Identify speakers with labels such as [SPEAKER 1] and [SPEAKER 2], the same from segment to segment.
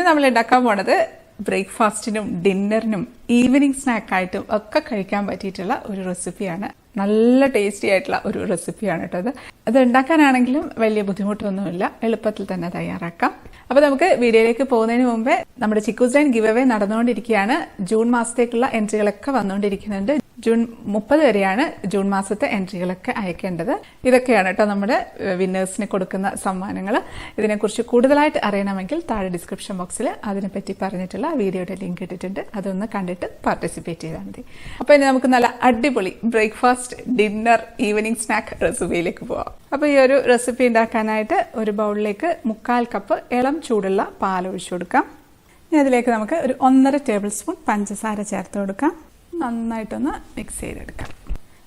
[SPEAKER 1] നമ്മൾ ഉണ്ടാക്കാൻ പോണത് ബ്രേക്ക്ഫാസ്റ്റിനും ഡിന്നറിനും ഈവനിങ് സ്നാക്കായിട്ടും ഒക്കെ കഴിക്കാൻ പറ്റിയിട്ടുള്ള ഒരു റെസിപ്പിയാണ്. നല്ല ടേസ്റ്റി ആയിട്ടുള്ള ഒരു റെസിപ്പിയാണ് കേട്ടോ. അത് ഉണ്ടാക്കാനാണെങ്കിലും വലിയ ബുദ്ധിമുട്ടൊന്നുമില്ല, എളുപ്പത്തിൽ തന്നെ തയ്യാറാക്കാം. അപ്പൊ നമുക്ക് വീഡിയോയിലേക്ക് പോകുന്നതിന് മുമ്പേ നമ്മുടെ ചിക്കൂസ് ഡൈൻ ഗിവ് അവേ നടന്നുകൊണ്ടിരിക്കുകയാണ്. ജൂൺ മാസത്തേക്കുള്ള എൻട്രികളൊക്കെ വന്നുകൊണ്ടിരിക്കുന്നുണ്ട്. ജൂൺ 30 വരെയാണ് ജൂൺ മാസത്തെ എൻട്രികളൊക്കെ അയക്കേണ്ടത്. ഇതൊക്കെയാണ് കേട്ടോ നമ്മുടെ വിന്നേഴ്സിന് കൊടുക്കുന്ന സമ്മാനങ്ങൾ. ഇതിനെക്കുറിച്ച് കൂടുതലായിട്ട് അറിയണമെങ്കിൽ താഴെ ഡിസ്ക്രിപ്ഷൻ ബോക്സിൽ അതിനെപ്പറ്റി പറഞ്ഞിട്ടുള്ള വീഡിയോയുടെ ലിങ്ക് ഇട്ടിട്ടുണ്ട്. അതൊന്ന് കണ്ടിട്ട് പാർട്ടിസിപ്പേറ്റ് ചെയ്താൽ മതി. അപ്പൊ ഇനി നമുക്ക് നല്ല അടിപൊളി ബ്രേക്ക്ഫാസ്റ്റ്, ഡിന്നർ, ഈവനിങ് സ്നാക്ക് റെസിപ്പിയിലേക്ക് പോവാം. അപ്പൊ ഈ ഒരു റെസിപ്പി ഉണ്ടാക്കാനായിട്ട് ഒരു ബൗളിലേക്ക് 1/4 കപ്പ് ഇളം ചൂടുള്ള പാൽ ഒഴിച്ചു കൊടുക്കാം. ഇനി അതിലേക്ക് നമുക്ക് ഒരു 1.5 ടേബിൾ സ്പൂൺ പഞ്ചസാര ചേർത്ത് കൊടുക്കാം. നന്നായിട്ടൊന്ന് മിക്സ് ചെയ്തെടുക്കാം.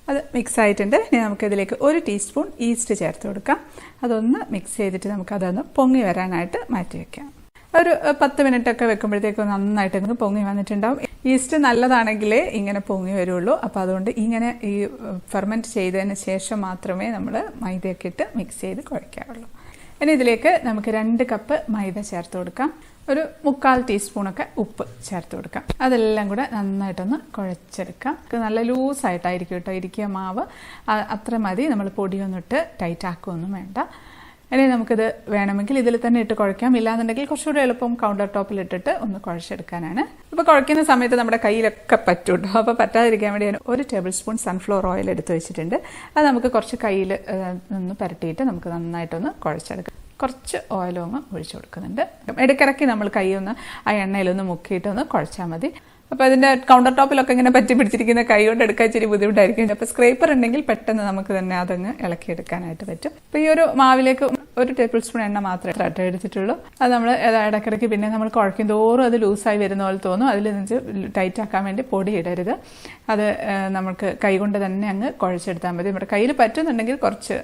[SPEAKER 1] അത് മിക്സ് ആയിട്ടുണ്ട്. ഇനി നമുക്ക് ഇതിലേക്ക് 1 ടീസ്പൂൺ ഈസ്റ്റ് ചേർത്ത് കൊടുക്കാം. അതൊന്ന് മിക്സ് ചെയ്തിട്ട് നമുക്ക് അതൊന്ന് പൊങ്ങി വരാനായിട്ട് മാറ്റി വെക്കാം. ഒരു 10 മിനിറ്റ് ഒക്കെ വെക്കുമ്പോഴത്തേക്ക് നന്നായിട്ട് പൊങ്ങി വന്നിട്ടുണ്ടാവും. ഈസ്റ്റ് നല്ലതാണെങ്കിലേ ഇങ്ങനെ പൊങ്ങി വരുള്ളൂ. അപ്പോൾ അതുകൊണ്ട് ഇങ്ങനെ ഈ ഫെർമെന്റ് ചെയ്തതിന് ശേഷം മാത്രമേ നമ്മൾ മൈദയൊക്കെ ഇട്ട് മിക്സ് ചെയ്ത് കുഴയ്ക്കാറുള്ളൂ. ഇനി ഇതിലേക്ക് നമുക്ക് 2 കപ്പ് മൈദ ചേർത്ത് കൊടുക്കാം. ഒരു 1/4 ടീസ്പൂണൊക്കെ ഉപ്പ് ചേർത്ത് കൊടുക്കാം. അതെല്ലാം കൂടെ നന്നായിട്ടൊന്ന് കുഴച്ചെടുക്കാം. നല്ല ലൂസായിട്ടായിരിക്കും കേട്ടോ ഇരിക്കുക മാവ്. അത്ര മതി, നമ്മൾ പൊടിയൊന്നിട്ട് ടൈറ്റ് ആക്കുകയൊന്നും വേണ്ട. ഇനി നമുക്കിത് വേണമെങ്കിൽ ഇതിൽ തന്നെ ഇട്ട് കുഴക്കാം. ഇല്ലാന്നുണ്ടെങ്കിൽ കുറച്ചുകൂടി എളുപ്പം കൗണ്ടർ ടോപ്പിൽ ഇട്ടിട്ട് ഒന്ന് കുഴച്ചെടുക്കാനാണ്. ഇപ്പോൾ കുഴക്കുന്ന സമയത്ത് നമ്മുടെ കയ്യിലൊക്കെ പറ്റും. അപ്പോൾ പറ്റാതിരിക്കാൻ വേണ്ടി ഞാൻ 1 ടേബിൾ സ്പൂൺ സൺഫ്ലവർ ഓയിൽ എടുത്ത് വെച്ചിട്ടുണ്ട്. അത് നമുക്ക് കുറച്ച് കയ്യിൽ ഒന്ന് പുരട്ടിയിട്ട് നമുക്ക് നന്നായിട്ടൊന്ന് കുഴച്ചെടുക്കാം. കുറച്ച് ഓയിലും ഒന്ന് ഒഴിച്ചു കൊടുക്കുന്നുണ്ട്. ഇടയ്ക്കിടയ്ക്ക് നമ്മൾ കൈ ഒന്ന് ആ എണ്ണയിലൊന്ന് മുക്കിയിട്ടൊന്ന് കുഴച്ചാൽ മതി. അപ്പോൾ അതിൻ്റെ കൗണ്ടർ ടോപ്പിലൊക്കെ ഇങ്ങനെ പറ്റി പിടിച്ചിരിക്കുന്ന കൈ കൊണ്ട് എടുക്കാൻ ഇച്ചിരി ബുദ്ധിമുട്ടായിരിക്കും. അപ്പോൾ സ്ക്രേപ്പർ ഉണ്ടെങ്കിൽ പെട്ടെന്ന് നമുക്ക് തന്നെ അതങ്ങ് ഇളക്കിയെടുക്കാനായിട്ട് പറ്റും. അപ്പോൾ ഈ ഒരു മാവിലേക്ക് 1 ടേബിൾ സ്പൂൺ എണ്ണ മാത്രമേ എടുത്തിട്ടുള്ളൂ. അത് നമ്മൾ ഇടയ്ക്കിടയ്ക്ക് പിന്നെ നമ്മൾ കുഴക്കും തോറും അത് ലൂസായി വരുന്ന പോലെ തോന്നും. അതിൽ നിന്ന് ടൈറ്റ് ആക്കാൻ വേണ്ടി പൊടി ഇടരുത്. അത് നമുക്ക് കൈ കൊണ്ട് തന്നെ അങ്ങ് കുഴച്ചെടുത്താൽ മതി. നമ്മുടെ കയ്യിൽ പറ്റുന്നുണ്ടെങ്കിൽ കുറച്ച്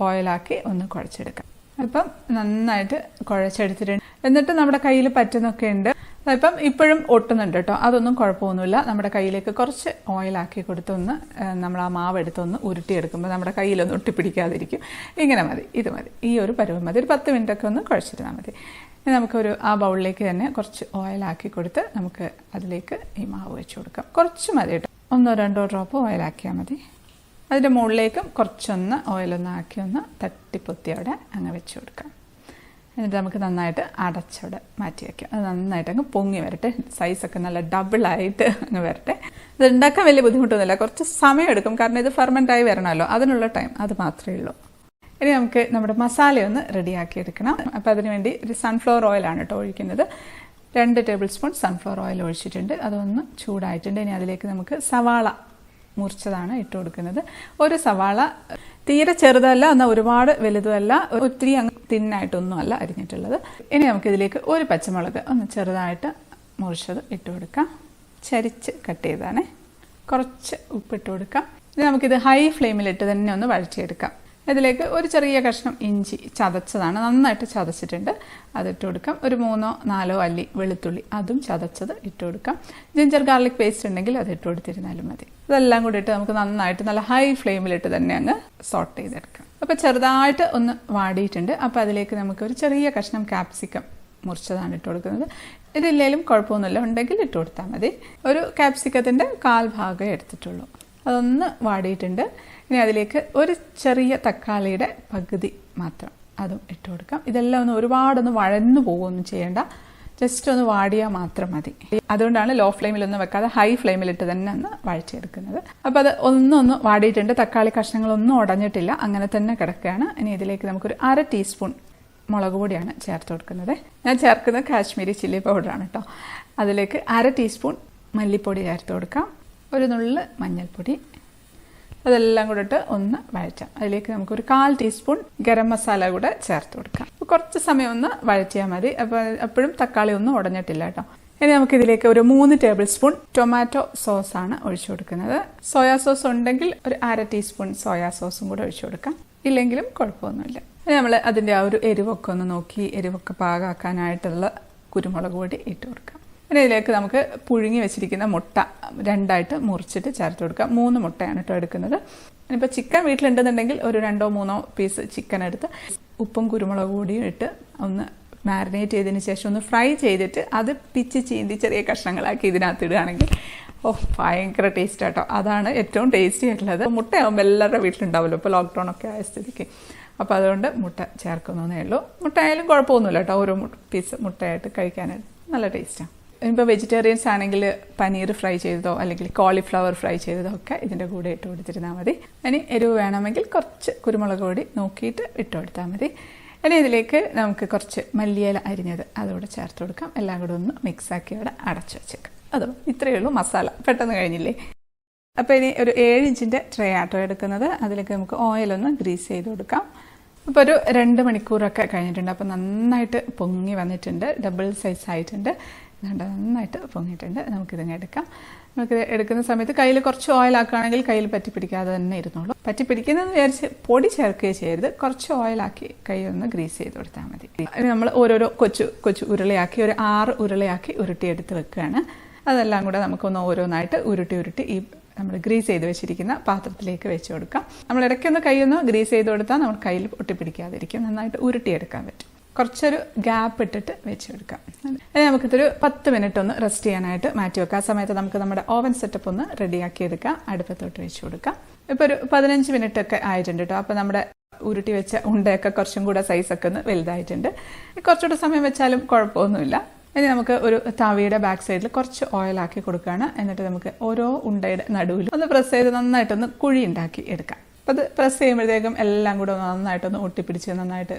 [SPEAKER 1] ഓയിലാക്കി ഒന്ന് കുഴച്ചെടുക്കാം. അപ്പം നന്നായിട്ട് കുഴച്ചെടുത്തിട്ടുണ്ട്. എന്നിട്ട് നമ്മുടെ കയ്യിൽ പറ്റുന്നൊക്കെ ഉണ്ട്. അപ്പം ഇപ്പോഴും ഒട്ടുന്നുണ്ട് കേട്ടോ. അതൊന്നും കുഴപ്പമൊന്നുമില്ല. നമ്മുടെ കയ്യിലേക്ക് കുറച്ച് ഓയിലാക്കി കൊടുത്തൊന്ന് നമ്മൾ ആ മാവ് എടുത്തൊന്ന് ഉരുട്ടിയെടുക്കുമ്പോൾ നമ്മുടെ കയ്യിലൊന്നും ഒട്ടിപ്പിടിക്കാതിരിക്കും. ഇങ്ങനെ മതി, ഇത് മതി, ഈ ഒരു പരുവം മതി. ഒരു 10 മിനിറ്റൊക്കെ ഒന്ന് കുഴച്ചിരുന്നാൽ മതി. നമുക്കൊരു ആ ബൗളിലേക്ക് തന്നെ കുറച്ച് ഓയിലാക്കി കൊടുത്ത് നമുക്ക് അതിലേക്ക് ഈ മാവ് വെച്ച് കൊടുക്കാം. കുറച്ച് മതി കേട്ടോ, 1-2 ഡ്രോപ്പ് ഓയിലാക്കിയാൽ മതി. അതിൻ്റെ മുകളിലേക്കും കുറച്ചൊന്ന് ഓയിലൊന്ന് ആക്കി ഒന്ന് തട്ടിപ്പൊത്തി അവിടെ അങ്ങ് വെച്ച് കൊടുക്കാം. എന്നിട്ട് നമുക്ക് നന്നായിട്ട് അടച്ചവിടെ മാറ്റി വയ്ക്കാം. അത് നന്നായിട്ട് അങ്ങ് പൊങ്ങി വരട്ടെ. സൈസൊക്കെ നല്ല ഡബിളായിട്ട് അങ്ങ് വരട്ടെ. ഇത് ഉണ്ടാക്കാൻ വലിയ ബുദ്ധിമുട്ടൊന്നുമില്ല, കുറച്ച് സമയം എടുക്കും. കാരണം ഇത് ഫെർമെൻ്റായി വരണമല്ലോ, അതിനുള്ള ടൈം അത് മാത്രമേ ഉള്ളൂ. ഇനി നമുക്ക് നമ്മുടെ മസാലയൊന്ന് റെഡിയാക്കി എടുക്കണം. അപ്പോൾ അതിനുവേണ്ടി ഒരു സൺഫ്ലവർ ഓയിലാണ് കേട്ടോ ഒഴിക്കുന്നത്. 2 ടേബിൾ സ്പൂൺ സൺഫ്ലവർ ഓയിൽ ഒഴിച്ചിട്ടുണ്ട്. അതൊന്ന് ചൂടായിട്ടുണ്ട്. ഇനി അതിലേക്ക് നമുക്ക് സവാള മുറിച്ചതാണ് ഇട്ട് കൊടുക്കുന്നത്. ഒരു സവാള തീരെ ചെറുതല്ല, എന്നാൽ ഒരുപാട് വലുതുമല്ല, ഒത്തിരി അങ്ങ് തിന്നായിട്ടൊന്നും അല്ല അരിഞ്ഞിട്ടുള്ളത്. ഇനി നമുക്കിതിലേക്ക് 1 പച്ചമുളക് ഒന്ന് ചെറുതായിട്ട് മുറിച്ചത് ഇട്ട് കൊടുക്കാം. ചരിച്ച് കട്ട് ചെയ്താണേ. കുറച്ച് ഉപ്പിട്ട് കൊടുക്കാം. ഇനി നമുക്കിത് ഹൈ ഫ്ലെയിമിലിട്ട് തന്നെ ഒന്ന് വഴറ്റിയെടുക്കാം. ഇതിലേക്ക് ഒരു ചെറിയ കഷ്ണം ഇഞ്ചി ചതച്ചതാണ്, നന്നായിട്ട് ചതച്ചിട്ടുണ്ട്, അതിട്ട് കൊടുക്കാം. ഒരു 3-4 അല്ലി വെളുത്തുള്ളി അതും ചതച്ചത് ഇട്ട് കൊടുക്കാം. ജിഞ്ചർ ഗാർലിക് പേസ്റ്റ് ഉണ്ടെങ്കിൽ അത് ഇട്ട് കൊടുത്തിരുന്നാലും മതി. ഇതെല്ലാം കൂടി ഇട്ട് നമുക്ക് നന്നായിട്ട് നല്ല ഹൈ ഫ്ലെയിമിലിട്ട് തന്നെ അങ്ങ് സോട്ട് ചെയ്തെടുക്കാം. അപ്പോൾ ചെറുതായിട്ട് ഒന്ന് വാടിയിട്ടുണ്ട്. അപ്പോൾ അതിലേക്ക് നമുക്ക് ഒരു ചെറിയ കഷ്ണം കാപ്സിക്കം മുറിച്ചതാണ് ഇട്ട് കൊടുക്കുന്നത്. ഇതില്ലേലും കുഴപ്പമൊന്നുമില്ല, ഉണ്ടെങ്കിൽ ഇട്ട് കൊടുത്താൽ മതി. ഒരു കാപ്സിക്കത്തിൻ്റെ 1/4 ഭാഗമേ എടുത്തിട്ടുള്ളൂ. അതൊന്ന് വാടിയിട്ടുണ്ട്. ഇനി അതിലേക്ക് ഒരു ചെറിയ തക്കാളിയുടെ പകുതി മാത്രം അതും ഇട്ട് കൊടുക്കാം. ഇതെല്ലാം ഒന്ന് ഒരുപാടൊന്ന് വഴന്നു പോകുകയൊന്നും ചെയ്യേണ്ട, ജസ്റ്റ് ഒന്ന് വാടിയാൽ മാത്രം മതി. അതുകൊണ്ടാണ് ലോ ഫ്ലെയിമിലൊന്നും വെക്കാതെ ഹൈ ഫ്ലെയിമിലിട്ട് തന്നെ ഒന്ന് വഴറ്റിയെടുക്കുന്നത്. അപ്പോൾ അത് ഒന്നൊന്ന് വാടിയിട്ടുണ്ട്. തക്കാളി കഷ്ണങ്ങളൊന്നും ഉടഞ്ഞിട്ടില്ല, അങ്ങനെ തന്നെ കിടക്കുകയാണ്. ഇനി ഇതിലേക്ക് നമുക്കൊരു 1/2 ടീസ്പൂൺ മുളക് പൊടിയാണ് ചേർത്ത് കൊടുക്കുന്നത്. ഞാൻ ചേർക്കുന്നത് കാശ്മീരി ചില്ലി പൗഡറാണ് കേട്ടോ. അതിലേക്ക് 1/2 ടീസ്പൂൺ മല്ലിപ്പൊടി ചേർത്ത് കൊടുക്കാം. ഒരു നുള്ള് മഞ്ഞൾപ്പൊടി, അതെല്ലാം കൂടെ ഇട്ട് ഒന്ന് വഴറ്റാം. അതിലേക്ക് നമുക്കൊരു 1/4 ടീസ്പൂൺ ഗരം മസാല കൂടെ ചേർത്ത് കൊടുക്കാം. കുറച്ച് സമയം ഒന്ന് വഴറ്റിയാൽ മതി. അപ്പോൾ എപ്പോഴും തക്കാളി ഒന്നും ഉടഞ്ഞിട്ടില്ല കേട്ടോ. ഇനി നമുക്കിതിലേക്ക് ഒരു 3 ടേബിൾ സ്പൂൺ ടൊമാറ്റോ സോസാണ് ഒഴിച്ചു കൊടുക്കുന്നത്. സോയാ സോസ് ഉണ്ടെങ്കിൽ ഒരു 1/2 ടീസ്പൂൺ സോയാ സോസും കൂടെ ഒഴിച്ചു കൊടുക്കാം, ഇല്ലെങ്കിലും കുഴപ്പമൊന്നുമില്ല. നമ്മൾ അതിൻ്റെ ആ ഒരു എരിവൊക്കെ ഒന്ന് നോക്കി എരിവൊക്കെ പാകാക്കാനായിട്ടുള്ള കുരുമുളക് പൊടി ഇട്ട് കൊടുക്കാം. പിന്നെ ഇതിലേക്ക് നമുക്ക് പുഴുങ്ങി വെച്ചിരിക്കുന്ന മുട്ട 2ആയിട്ട് മുറിച്ചിട്ട് ചേർത്ത് കൊടുക്കാം. 3 മുട്ടയാണ് കേട്ടോ എടുക്കുന്നത്. ഇനിയിപ്പോൾ ചിക്കൻ വീട്ടിലുണ്ടെന്നുണ്ടെങ്കിൽ ഒരു 2-3 പീസ് ചിക്കൻ എടുത്ത് ഉപ്പും കുരുമുളക് പൊടിയും ഇട്ട് ഒന്ന് മാരിനേറ്റ് ചെയ്തതിന് ശേഷം ഒന്ന് ഫ്രൈ ചെയ്തിട്ട് അത് പിച്ച് ചീന്തി ചെറിയ കഷ്ണങ്ങളാക്കി ഇതിനകത്ത് ഇടുകയാണെങ്കിൽ ഭയങ്കര ടേസ്റ്റ് ആട്ടോ. അതാണ് ഏറ്റവും ടേസ്റ്റി ആയിട്ടുള്ളത്. മുട്ടയാകുമ്പോൾ എല്ലാവരുടെ വീട്ടിലുണ്ടാവുമല്ലോ ഇപ്പോൾ ലോക്ക്ഡൗൺ ഒക്കെ ആയ സ്ഥിതിക്ക്. അപ്പോൾ അതുകൊണ്ട് മുട്ട ചേർക്കുന്നതേ ഉള്ളൂ. മുട്ട ആയാലും കുഴപ്പമൊന്നുമില്ല കേട്ടോ, ഓരോ പീസ് മുട്ടയായിട്ട് കഴിക്കാനായിട്ട് നല്ല ടേസ്റ്റാണ്. ഇപ്പോൾ വെജിറ്റേറിയൻസ് ആണെങ്കിൽ പനീർ ഫ്രൈ ചെയ്തതോ അല്ലെങ്കിൽ കോളിഫ്ലവർ ഫ്രൈ ചെയ്തതോ ഒക്കെ ഇതിൻ്റെ കൂടെ ഇട്ട് കൊടുത്തിരുന്നാൽ മതി. ഇനി എരിവ് വേണമെങ്കിൽ കുറച്ച് കുരുമുളക് പൊടി നോക്കിയിട്ട് ഇട്ട് കൊടുത്താൽ മതി. ഇനി ഇതിലേക്ക് നമുക്ക് കുറച്ച് മല്ലിയില അരിഞ്ഞത് അതുകൂടെ ചേർത്ത് കൊടുക്കാം. എല്ലാം കൂടെ ഒന്ന് മിക്സാക്കി അവിടെ അടച്ചു വെച്ചേക്കാം. അതും ഇത്രയേ ഉള്ളൂ മസാല. പെട്ടെന്ന് കഴിഞ്ഞില്ലേ? അപ്പോൾ ഇനി ഒരു 7 ഇഞ്ചിൻ്റെ ട്രേ ആട്ടോ എടുക്കുന്നത്. അതിലേക്ക് നമുക്ക് ഓയിലൊന്ന് ഗ്രീസ് ചെയ്ത് കൊടുക്കാം. അപ്പോൾ ഒരു 2 മണിക്കൂറൊക്കെ കഴിഞ്ഞിട്ടുണ്ട്. അപ്പോൾ നന്നായിട്ട് പൊങ്ങി വന്നിട്ടുണ്ട്, ഡബിൾ സൈസ് ആയിട്ടുണ്ട്. നന്നായിട്ട് പൊങ്ങിയിട്ടുണ്ട്. നമുക്കിതങ്ങ് എടുക്കാം. നമുക്കിത് എടുക്കുന്ന സമയത്ത് കയ്യിൽ കുറച്ച് ഓയിലാക്കുകയാണെങ്കിൽ കയ്യിൽ പറ്റി പിടിക്കാതെ തന്നെ ഇരുന്നോളൂ. പറ്റി പിടിക്കുന്നതെന്ന് വിചാരിച്ച് പൊടി ചേർക്കുകയും ചെയ്യരുത്. കുറച്ച് ഓയിലാക്കി കൈ ഒന്ന് ഗ്രീസ് ചെയ്ത് കൊടുത്താൽ മതി. നമ്മൾ ഓരോരോ കൊച്ചു ഉരുളയാക്കി ഒരു 6 ഉരുളയാക്കി ഉരുട്ടിയെടുത്ത് വെക്കുകയാണ്. അതെല്ലാം കൂടെ നമുക്കൊന്ന് ഓരോന്നായിട്ട് ഉരുട്ടി ഈ നമ്മൾ ഗ്രീസ് ചെയ്ത് വെച്ചിരിക്കുന്ന പാത്രത്തിലേക്ക് വെച്ച് കൊടുക്കാം. നമ്മൾ ഇടയ്ക്കൊന്ന് കൈയൊന്ന് ഗ്രീസ് ചെയ്ത് കൊടുത്താൽ നമ്മൾ കയ്യിൽ ഒട്ടിപ്പിടിക്കാതിരിക്കും. നന്നായിട്ട് ഉരുട്ടിയെടുക്കാൻ പറ്റും. കുറച്ചൊരു ഗ്യാപ്പ് ഇട്ടിട്ട് വെച്ച് കൊടുക്കാം. നമുക്കിതൊരു 10 മിനിറ്റ് ഒന്ന് റെസ്റ്റ് ചെയ്യാനായിട്ട് മാറ്റി വെക്കാം. ആ സമയത്ത് നമുക്ക് നമ്മുടെ ഓവൻ സെറ്റപ്പ് ഒന്ന് റെഡിയാക്കി എടുക്കാം. അടുപ്പത്തോട്ട് വെച്ച് കൊടുക്കാം. ഇപ്പോൾ ഒരു 15 മിനിറ്റ് ഒക്കെ ആയിട്ടുണ്ട് കേട്ടോ. അപ്പോൾ നമ്മുടെ ഉരുട്ടി വെച്ച ഉണ്ടയൊക്കെ കുറച്ചും കൂടെ സൈസൊക്കെ ഒന്ന് വലുതായിട്ടുണ്ട്. കുറച്ചുകൂടെ സമയം വെച്ചാലും കുഴപ്പമൊന്നുമില്ല. ഇനി നമുക്ക് ഒരു തവിയുടെ ബാക്ക് സൈഡിൽ കുറച്ച് ഓയിലാക്കി കൊടുക്കുകയാണ്. എന്നിട്ട് നമുക്ക് ഓരോ ഉണ്ടയുടെ നടുവിലും ഒന്ന് പ്രസ് ചെയ്ത് നന്നായിട്ടൊന്ന് കുഴി ഉണ്ടാക്കി എടുക്കാം. അപ്പോൾ അത് പ്രസ് ചെയ്യുമ്പോഴത്തേക്കും എല്ലാം കൂടെ നന്നായിട്ടൊന്ന് ഒട്ടിപ്പിടിച്ച് നന്നായിട്ട്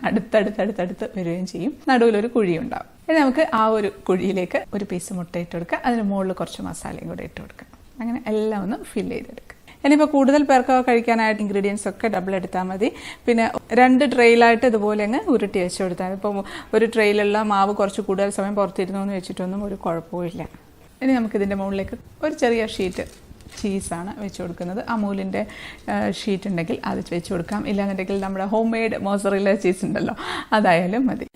[SPEAKER 1] അടുത്തടുത്ത് വരികയും ചെയ്യും. നടുവിലൊരു കുഴി ഉണ്ടാവും. ഇനി നമുക്ക് ആ ഒരു കുഴിയിലേക്ക് ഒരു പീസ് മുട്ട ഇട്ട് കൊടുക്കുക. അതിന് മുകളിൽ കുറച്ച് മസാലയും കൂടെ ഇട്ട് കൊടുക്കുക. അങ്ങനെ എല്ലാം ഒന്ന് ഫില്ല് ചെയ്തെടുക്കുക. ഇനിയിപ്പോൾ കൂടുതൽ പേർക്ക് കഴിക്കാനായിട്ട് ഇൻഗ്രീഡിയൻസ് ഒക്കെ ഡബിൾ എടുത്താൽ മതി. പിന്നെ 2 ട്രെയിലായിട്ട് ഇതുപോലെ അങ്ങ് ഉരുട്ടി വെച്ച് കൊടുത്താൽ ഇപ്പോൾ ഒരു ട്രെയിലുള്ള മാവ് കുറച്ച് കൂടുതൽ സമയം പുറത്തിരുന്നു എന്ന് വെച്ചിട്ടൊന്നും ഒരു കുഴപ്പമില്ല. ഇനി നമുക്കിതിൻ്റെ മുകളിലേക്ക് ഒരു ചെറിയ ഷീറ്റ് ചീസാണ് വെച്ച് കൊടുക്കുന്നത്. അമൂലിൻ്റെ ഷീറ്റ് ഉണ്ടെങ്കിൽ അത് വെച്ച് കൊടുക്കാം. ഇല്ലാന്നുണ്ടെങ്കിൽ നമ്മുടെ ഹോം മെയ്ഡ് മോസറല്ല ചീസ് ഉണ്ടല്ലോ, അതായാലും മതി.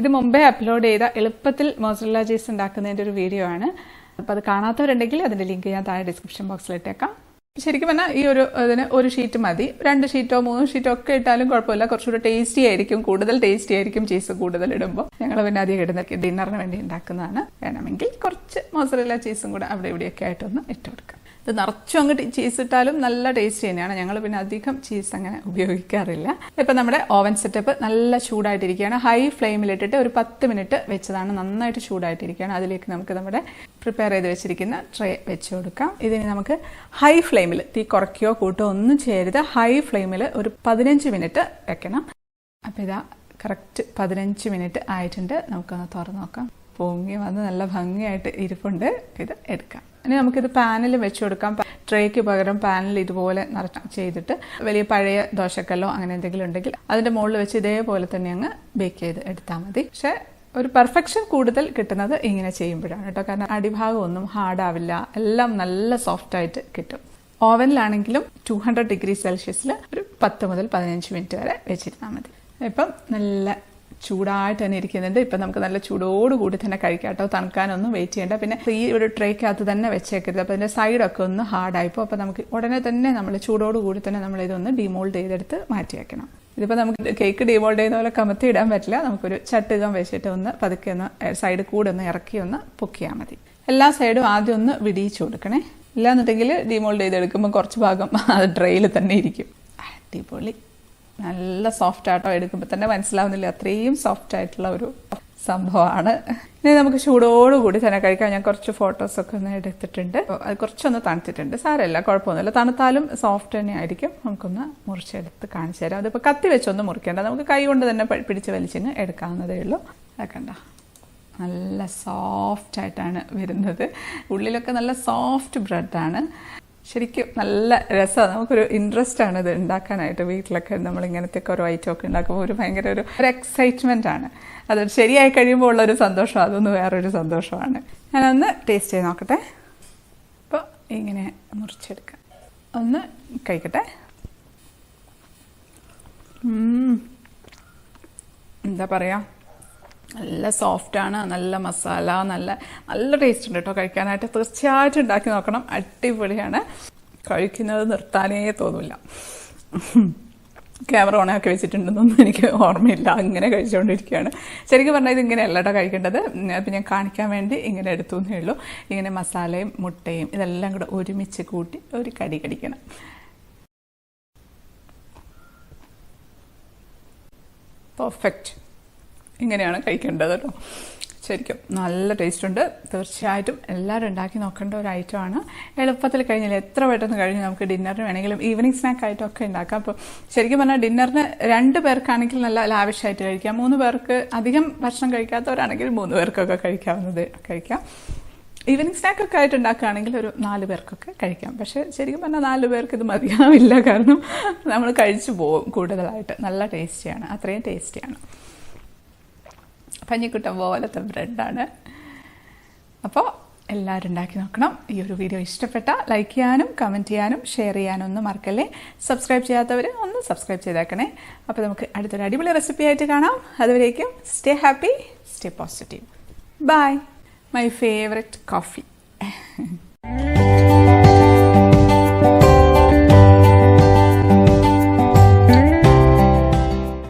[SPEAKER 1] ഇത് മുമ്പേ അപ്ലോഡ് ചെയ്ത എളുപ്പത്തിൽ മോസറല്ല ചീസ് ഉണ്ടാക്കുന്നതിൻ്റെ ഒരു വീഡിയോ ആണ്. അപ്പോൾ അത് കാണാത്തവരുണ്ടെങ്കിൽ അതിൻ്റെ ലിങ്ക് ഞാൻ താഴെ ഡിസ്ക്രിപ്ഷൻ ബോക്സിൽ ഇട്ടേക്കാം. ശരിക്കും പറഞ്ഞാൽ ഈ ഇതിന് ഒരു ഷീറ്റ് മതി. 2 ഷീറ്റോ 3 ഷീറ്റോ ഒക്കെ ഇട്ടാലും കുഴപ്പമില്ല. കുറച്ചുകൂടെ ടേസ്റ്റി ആയിരിക്കും, കൂടുതൽ ടേസ്റ്റി ആയിരിക്കും ചീസ് കൂടുതൽ ഇടുമ്പോൾ. ഞങ്ങൾ പിന്നെ അധികം ഇടുന്ന ഡിന്നറിന് വേണ്ടി ഉണ്ടാക്കുന്നതാണ്. വേണമെങ്കിൽ കുറച്ച് മോസറല്ല ചീസും കൂടെ അവിടെ ഇവിടെയൊക്കെ ആയിട്ടൊന്ന് ഇട്ട് കൊടുക്കാം. ഇത് നിറച്ചും അങ്ങോട്ട് ചീസ് ഇട്ടാലും നല്ല ടേസ്റ്റ് തന്നെയാണ്. ഞങ്ങൾ പിന്നെ അധികം ചീസ് അങ്ങനെ ഉപയോഗിക്കാറില്ല. ഇപ്പം നമ്മുടെ ഓവൻ സെറ്റപ്പ് നല്ല ചൂടായിട്ടിരിക്കുകയാണ്. ഹൈ ഫ്ലെയിമിലിട്ടിട്ട് ഒരു 10 മിനിറ്റ് വെച്ചതാണ്. നന്നായിട്ട് ചൂടായിട്ടിരിക്കുകയാണ്. അതിലേക്ക് നമുക്ക് നമ്മുടെ പ്രിപ്പയർ ചെയ്ത് വെച്ചിരിക്കുന്ന ട്രേ വെച്ച് കൊടുക്കാം. ഇതിന് നമുക്ക് ഹൈ ഫ്ലെയിമിൽ, തീ കുറയ്ക്കുകയോ കൂട്ടോ ഒന്നും ചെയ്യരുത്, ഹൈ ഫ്ലെയിമിൽ ഒരു 15 മിനിറ്റ് വെക്കണം. അപ്പോൾ ഇതാ കറക്റ്റ് 15 മിനിറ്റ് ആയിട്ടുണ്ട്. നമുക്കൊന്ന് തുറന്ന് നോക്കാം. പൊങ്ങി വന്ന് നല്ല ഭംഗിയായിട്ട് ഇരിപ്പുണ്ട്. ഇത് എടുക്കാം. ഇനി നമുക്കിത് പാനിൽ വെച്ച് കൊടുക്കാം. ട്രേക്ക് പകരം പാനിൽ ഇതുപോലെ ചെയ്തിട്ട് വലിയ പഴയ ദോശക്കല്ലോ അങ്ങനെ എന്തെങ്കിലും ഉണ്ടെങ്കിൽ അതിൻ്റെ മുകളിൽ വെച്ച് ഇതേപോലെ തന്നെ അങ്ങ് ബേക്ക് ചെയ്ത് എടുത്താൽ മതി. പക്ഷേ ഒരു പെർഫെക്ഷൻ കൂടുതൽ കിട്ടുന്നത് ഇങ്ങനെ ചെയ്യുമ്പോഴാണ് കേട്ടോ. കാരണം അടിഭാഗം ഒന്നും ഹാർഡാവില്ല, എല്ലാം നല്ല സോഫ്റ്റായിട്ട് കിട്ടും. ഓവനിലാണെങ്കിലും 200 ഡിഗ്രി സെൽഷ്യസിൽ ഒരു 10 മുതൽ 15 മിനിറ്റ് വരെ വെച്ചിരുന്നാൽ മതി. ഇപ്പം നല്ല ചൂടായിട്ട് തന്നെ ഇരിക്കുന്നുണ്ട്. ഇപ്പം നമുക്ക് നല്ല ചൂടോടുകൂടി തന്നെ കഴിക്കാം കേട്ടോ. തണുക്കാനൊന്നും വെയിറ്റ് ചെയ്യേണ്ട. പിന്നെ ഈ ഒരു ട്രേക്കകത്ത് തന്നെ വെച്ചേക്കരുത്. അപ്പോൾ ഇതിൻ്റെ സൈഡൊക്കെ ഒന്ന് ഹാർഡായിപ്പോൾ അപ്പോൾ നമുക്ക് ഉടനെ തന്നെ നമ്മൾ ചൂടോടുകൂടി തന്നെ നമ്മൾ ഇതൊന്ന് ഡിമോൾഡ് ചെയ്തെടുത്ത് മാറ്റി വെക്കണം. ഇതിപ്പോൾ നമുക്ക് കേക്ക് ഡിമോൾഡ് ചെയ്യുന്ന പോലെ കമത്തി ഇടാൻ പറ്റില്ല. നമുക്കൊരു ചട്ടുകം വെച്ചിട്ട് ഒന്ന് പതുക്കെ ഒന്ന് സൈഡ് കൂടെ ഒന്ന് ഇറക്കി ഒന്ന് പൊക്കിയാൽ മതി. എല്ലാ സൈഡും ആദ്യം ഒന്ന് വിടിയിച്ചു കൊടുക്കണേ. ഇല്ലാന്നുണ്ടെങ്കിൽ ഡിമോൾഡ് ചെയ്തെടുക്കുമ്പോൾ കുറച്ച് ഭാഗം അത് ട്രേയിൽ തന്നെ ഇരിക്കും. അടിപൊളി, നല്ല സോഫ്റ്റ് ആട്ടോ. എടുക്കുമ്പോൾ തന്നെ മനസ്സിലാവുന്നില്ല, അത്രയും സോഫ്റ്റ് ആയിട്ടുള്ള ഒരു സംഭവമാണ്. ഇനി നമുക്ക് ചൂടോടുകൂടി തന്നെ കഴിക്കാം. ഞാൻ കുറച്ച് ഫോട്ടോസൊക്കെ ഒന്ന് എടുത്തിട്ടുണ്ട്. അത് കുറച്ചൊന്ന് തണുത്തിട്ടുണ്ട്. സാരമില്ല, കുഴപ്പമൊന്നുമില്ല. തണുത്താലും സോഫ്റ്റ് തന്നെ ആയിരിക്കും. നമുക്കൊന്ന് മുറിച്ചെടുത്ത് കാണിച്ചു തരാം. അതിപ്പോൾ കത്തി വെച്ചൊന്നും മുറിക്കേണ്ട, നമുക്ക് കൈ കൊണ്ട് തന്നെ പിടിച്ച് വലിച്ചിന് എടുക്കാവുന്നതേ ഉള്ളൂ. അതൊക്കെണ്ട നല്ല സോഫ്റ്റായിട്ടാണ് വരുന്നത്. ഉള്ളിലൊക്കെ നല്ല സോഫ്റ്റ് ബ്രെഡാണ്. ശരിക്കും നല്ല രസമാണ്. നമുക്കൊരു ഇൻട്രസ്റ്റ് ആണ് ഇത് ഉണ്ടാക്കാനായിട്ട്. വീട്ടിലൊക്കെ നമ്മളിങ്ങനത്തെ ഒക്കെ ഒരു ഐറ്റം ഒക്കെ ഉണ്ടാക്കുമ്പോൾ ഒരു ഭയങ്കര ഒരു എക്സൈറ്റ്മെൻ്റ് ആണ്. അത് ശരിയായി കഴിയുമ്പോൾ ഉള്ളൊരു സന്തോഷം, അതൊന്ന് വേറൊരു സന്തോഷമാണ്. ഞാനൊന്ന് ടേസ്റ്റ് ചെയ്ത് നോക്കട്ടെ. അപ്പോൾ ഇങ്ങനെ മുറിച്ചെടുക്കാം. ഒന്ന് കഴിക്കട്ടെ. എന്താ പറയുക, നല്ല സോഫ്റ്റാണ്, നല്ല മസാല, നല്ല ടേസ്റ്റ് ഉണ്ട് കേട്ടോ. കഴിക്കാനായിട്ട് തീർച്ചയായിട്ടും ഉണ്ടാക്കി നോക്കണം. അടിപൊളിയാണ്. കഴിക്കുന്നത് നിർത്താനേ തോന്നില്ല. ക്യാമറ ഓണാക്കി വെച്ചിട്ടുണ്ടെന്നൊന്നും എനിക്ക് ഓർമ്മയില്ല. അങ്ങനെ കഴിച്ചുകൊണ്ടിരിക്കുകയാണ്. ശരിക്കും പറഞ്ഞാൽ ഇത് ഇങ്ങനെയല്ല കേട്ടോ കഴിക്കേണ്ടത്. അപ്പം ഞാൻ കാണിക്കാൻ വേണ്ടി ഇങ്ങനെ എടുത്തു എന്നേ ഉള്ളൂ. ഇങ്ങനെ മസാലയും മുട്ടയും ഇതെല്ലാം കൂടെ ഒരുമിച്ച് കൂട്ടി ഒരു കടി കടിക്കണം. പെർഫെക്റ്റ്. ഇങ്ങനെയാണ് കഴിക്കേണ്ടത് കേട്ടോ. ശരിക്കും നല്ല ടേസ്റ്റ് ഉണ്ട്. തീർച്ചയായിട്ടും എല്ലാവരും ഉണ്ടാക്കി നോക്കേണ്ട ഒരു ഐറ്റമാണ്. എളുപ്പത്തിൽ കഴിഞ്ഞില്ല, എത്ര പെട്ടെന്ന് കഴിഞ്ഞ് നമുക്ക് ഡിന്നറിന് വേണമെങ്കിലും ഈവനിങ് സ്നാക്ക് ആയിട്ടൊക്കെ ഉണ്ടാക്കാം. അപ്പോൾ ശരിക്കും പറഞ്ഞാൽ ഡിന്നറിന് 2 പേർക്കാണെങ്കിൽ നല്ല ലാവിഷായിട്ട് കഴിക്കാം. 3 പേർക്ക്, അധികം ഭക്ഷണം കഴിക്കാത്തവരാണെങ്കിൽ 3 പേർക്കൊക്കെ കഴിക്കാം. ഈവനിങ് സ്നാക്ക് ഒക്കെ ആയിട്ട് ഉണ്ടാക്കുകയാണെങ്കിൽ ഒരു 4 പേർക്കൊക്കെ കഴിക്കാം. പക്ഷെ ശരിക്കും പറഞ്ഞാൽ 4 പേർക്ക് ഇത് മതിയാവില്ല. കാരണം നമ്മൾ കഴിച്ചു പോകും കൂടുതലായിട്ട്. നല്ല ടേസ്റ്റിയാണ്, അത്രയും ടേസ്റ്റിയാണ്. പഞ്ഞിക്കുട്ടൻ പോലത്തെ ബ്രെഡാണ്. അപ്പോൾ എല്ലാവരും ഉണ്ടാക്കി നോക്കണം. ഈ ഒരു വീഡിയോ ഇഷ്ടപ്പെട്ട ലൈക്ക് ചെയ്യാനും കമൻറ്റ് ചെയ്യാനും ഷെയർ ചെയ്യാനും ഒന്നും മറക്കല്ലേ. സബ്സ്ക്രൈബ് ചെയ്യാത്തവർ ഒന്ന് സബ്സ്ക്രൈബ് ചെയ്തേക്കണേ. അപ്പോൾ നമുക്ക് അടുത്തൊരു അടിപൊളി റെസിപ്പി ആയിട്ട് കാണാം. അതുവരേക്കും stay happy, stay positive. Bye. My favorite coffee.